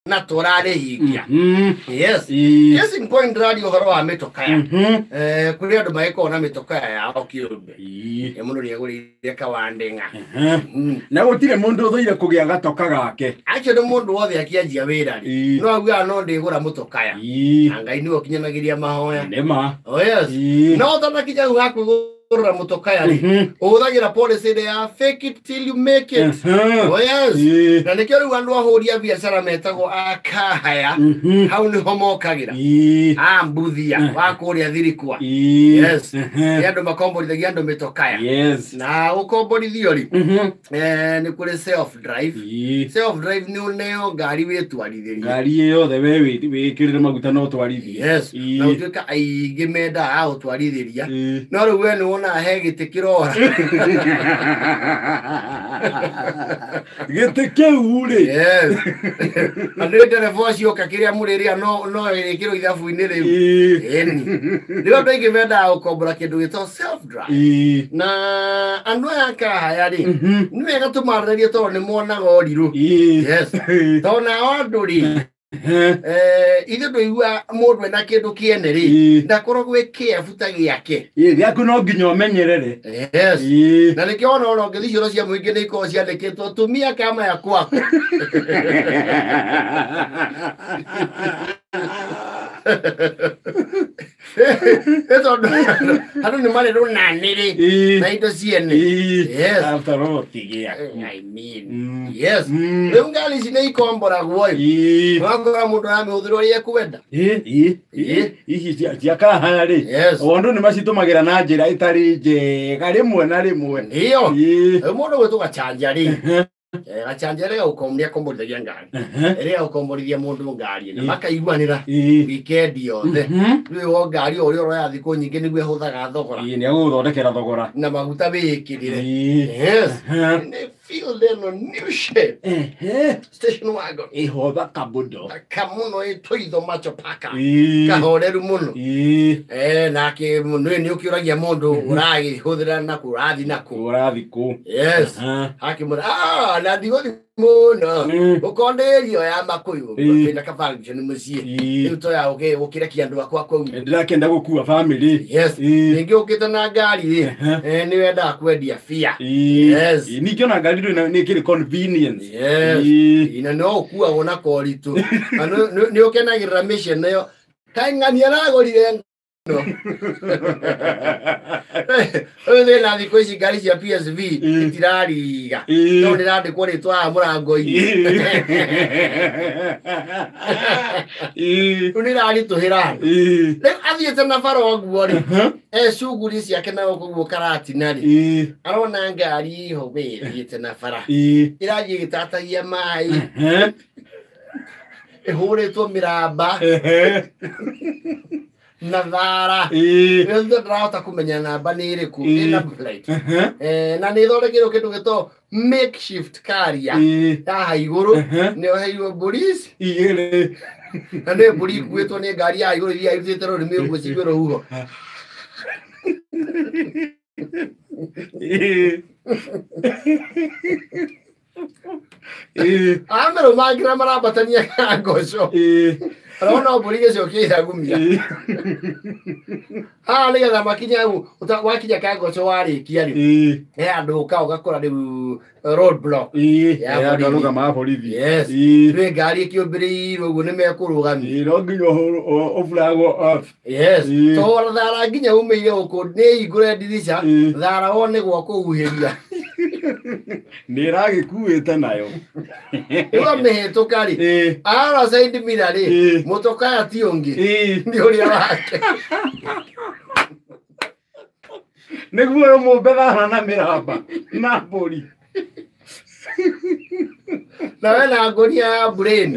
na torare hikia yes yes in point radio horo wa mitokaya kuri andu maiko na mitokaya yao kiumbe mundu ri agurire kawandenga na gutire mundu thuire kugia gatoka gake acho ni mundu wothe akianjia wira ri no aguga no ndigura mutokaya Ngai niwe kinyanagiria mahoya nema yes no thana kijagu gaku ora mutokaya ri uthagira policy ya fake it till you make it yes na nikio ru andu ahoria biashara metago akahaya hau ni homokagira mbuthia wakuria thirikwa yes andu makomborithagia andu mitokaya yes na ukomborithio ri ni kuri self drive ni uneo ngari witwarithiria ngari iyo the we wikirire maguta no twarithia yes na utuika aigi menda au twarithiria no ru we ni na hegite kirora gete keure yes ande telefoni yoka kiria muriria no ikiro ithabu inire eni ndio ndo ingivenda ukobora kindu gito self drive na andu aka hayari ni wega tumarĩrie to ni mona goriru yes to na onduri ithe ndoigua mundu ena kindu kiene ri ndakoro gwike buta giake giaku no nginya umenyerere yes na nikio ona ngithi cioro cia muingi ni iko ciandikitwo tumia kama ya kwako eto hado ni mali runaniri na indo ciene yes after all tigia I mean yes ngali cine ikombora guoi wakora mundu amihuthirio ri ekwenda ici cia kahari ondu ni macitumagira na njira itari njega rimwe na rimwe iyo mundu gwetuga chanja ri gachanjere ukomria komborithia ngari ere ukomborithia mundu ngari na makaiguanira weekend yothe riu ngari ori oro yathi ku nyingi nigwe huthaga thogora ni aguthondekera thogora na maguta wikirire yes feel then on new shape station wagon ihotha kabudo kamuno itoitho macho paka kahoreru muno na ke muno ni ukiuragia mundu uragi huthira na kurathi na ku yes hakimura na digo muno ukonderio ya makuyu kwenda ka function mucie ito ya ukira kiandu akwa kwa ndirakenda gukua family yes ningi ukita na ngari ni wenda kwendia fia yes nikio na ngari ni kiri convenience yes ina no kuwa ona koritu ni ukenagirira mission nayo kaingania nagorire no oye la di kwezi gari cia PSV itirariga no ni randi kwori twa murango ni randi tuhira le athiete na faro guori shuguri ciake na gugu karati nari arona ngari ho be thiete na fara iraji gitatagia mai ehuretwo miramba na thara ndio ndirahota kumenya namba ni iriku ina plate na ni thondekirwo kindu gito makeshift carrier ya iguru ni oheirwo police igere na ni police gwetwo ni ngari ya iguru iria irutite ro ni miguo cigwiro hugo amero magira marabatania ngoco Rona buriye cioke iragumia nigetha makinya wakinya kangoco warikia ri andu ka ugakora riu road block ya ndaruga ma borithi yes ni ngari kiumbirirwo uguo ni mekurugamia no nginya oflago off yes to thara nginya umeire uko ni igure ndirisha thara wone gwa kuhuhiria ni ragikuite nayo iwa mehituka ri ara side mirror ri mutokaya ti ungi ndi uria wake niguo mubethana na miramba na bori na wena ngonia ya brain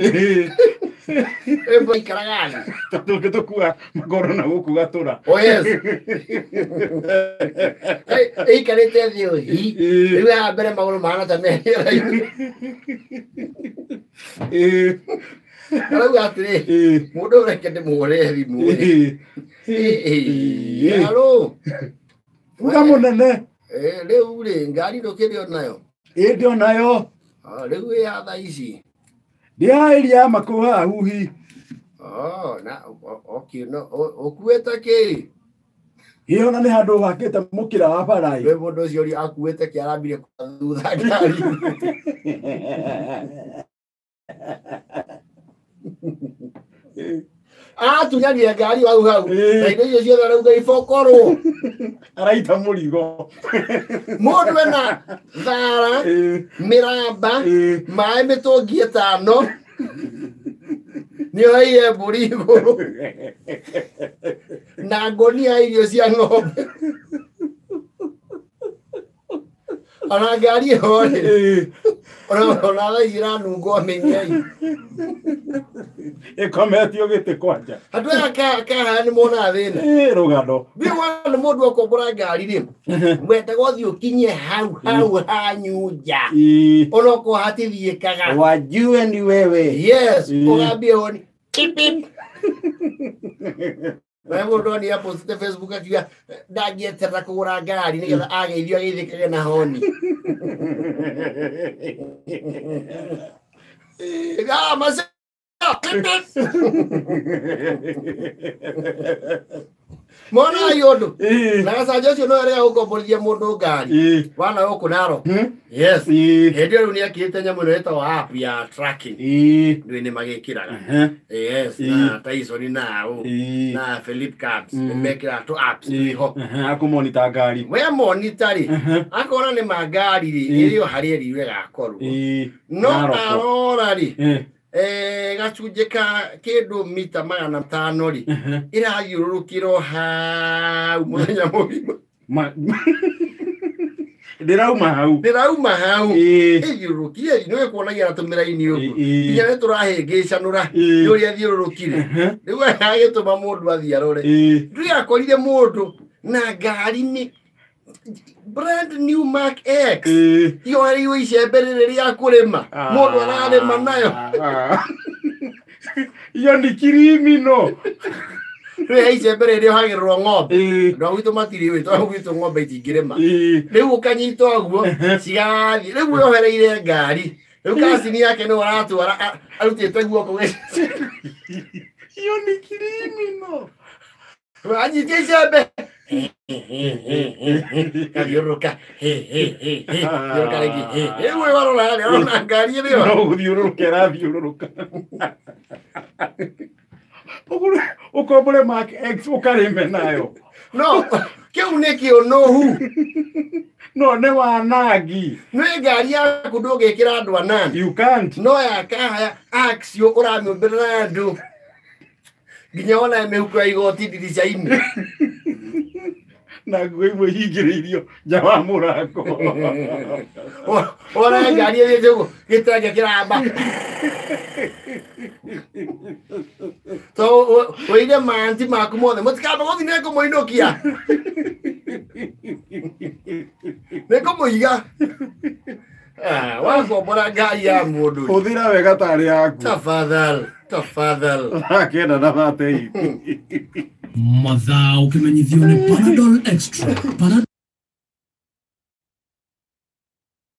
ebo ikaragani tukua magoro na guku gatura oh yes ei karete dio hi riu ya mbere magoro mahana ta mehera riu atire mundu reke ndimure thimu halo uga munene riu ri ngari ndukiri onayo ndio nayo riu ya tha ici Dia iria makuha huhi. Oh, na okay no okueta ke. Hiyo na ni handu hakite mukira wa barai. We mundu ucio ri akuete ki arambire kuthutha ngari. Tunyagia ngari wau hau. Na indo icio ciothe arauga ibokorwo. Araita murigo. Mundu ena thara, miramba, maĩ mĩtũngi ĩtano. Nio iye mbũri igũrũ. Na ngũnia irio cia ng'ombe. Ona ngari ĩyo rĩ. Ona thaa ici iranunga ũmenyei. Ikometio gĩtĩ kwanja. Andũ aya kahaya nĩ monaga thĩna. Rũgano. Thiĩ wona mũndũ akombora ngari rĩ. Wendaga ũthiĩ ũkinye hau hanyu nja. Ona okorwo hatithiĩkaga. Wajue ni wewe. Yes. Ũgambie honi. Pip pip. Na mũndũ ni apostite Facebook akiuga ndangĩeterera kũgũra ngari nĩgetha ageithio ageithĩkage na honi. Mase. Mona yodo. Na sasa jocio no area ukomborithia mundu ngari. Wana uku naro. Yes. Hĩndĩ ĩyo nĩ akĩte nyamũ ĩno ĩtagwo app ya tracking. Nĩ magĩkĩraga. Yes. Na Tyson na Philip Cards. Mekĩra tu apps ho. Akumonitor ngari. We monitor ri. Akona nĩ mangari ri. Ĩrĩo harĩa riwe gakorwo. No arora ri. Gacunjĩ ka kĩndũ mita 500 ri ĩrathiũrũrũkĩra hau mũthenya mũgima. Ndĩrauma hau ĩthiũrũrũkire nĩ kuonagia atũmĩra-inĩ ũguo nginya nĩ tũrahĩngĩcanũra nĩ ũrĩa athiũrũrũkire rĩu agĩtũma mũndũ athiĩ arore rĩu akorire mũndũ na ngari nĩ brand new Mark X. Yo icembe rĩrĩ rĩa kũrĩma mũndũ ararĩma nayo. Iyo ni criminal. Rĩu icembe rĩrĩ rĩohagĩrĩrwo ng'ombe. Andũ a gwitũ matirĩ wĩ tondũ gwitũ ng'ombe itingĩrĩma. Rĩu ũkanyita ũguo cigathiĩ rĩu yohereire ngari. Rĩu kacini yake nĩ aratwara arutĩte guoko. Iyo ni criminal. Anyitia icembe. Kaviuruka. Viuruka rĩngĩ. Rĩu warora arona ngari ĩyo. No gũthiũrũrũka ĩrathiũrũrũka. Ukombore Mark X ũkarĩme nayo. No, kĩu nĩ kĩonohu. No nĩ wanangi. Nĩ ngari yaku ndũngĩkĩra andũ anani. You can't. No yakahaya action ũramĩũmbĩrĩra andũ. Nginya ona mĩhuko ya igoti ndirica-inĩ. Na nguo imwe hingĩrĩirio nja wa mũrango. Ona ngari ĩrĩte ũguo gĩtenge kĩramba. So wĩire manti maku mothe mũtikamba gũthiĩ nĩngũmũinũkia. Nĩngũmũiga. Wakombora ngari ya mũndũ. Hũthĩra wega tarĩ yaku. Tafadhali. Akĩenda na matei. Mathaa ũkĩmenyithio nĩ Panadol Extra.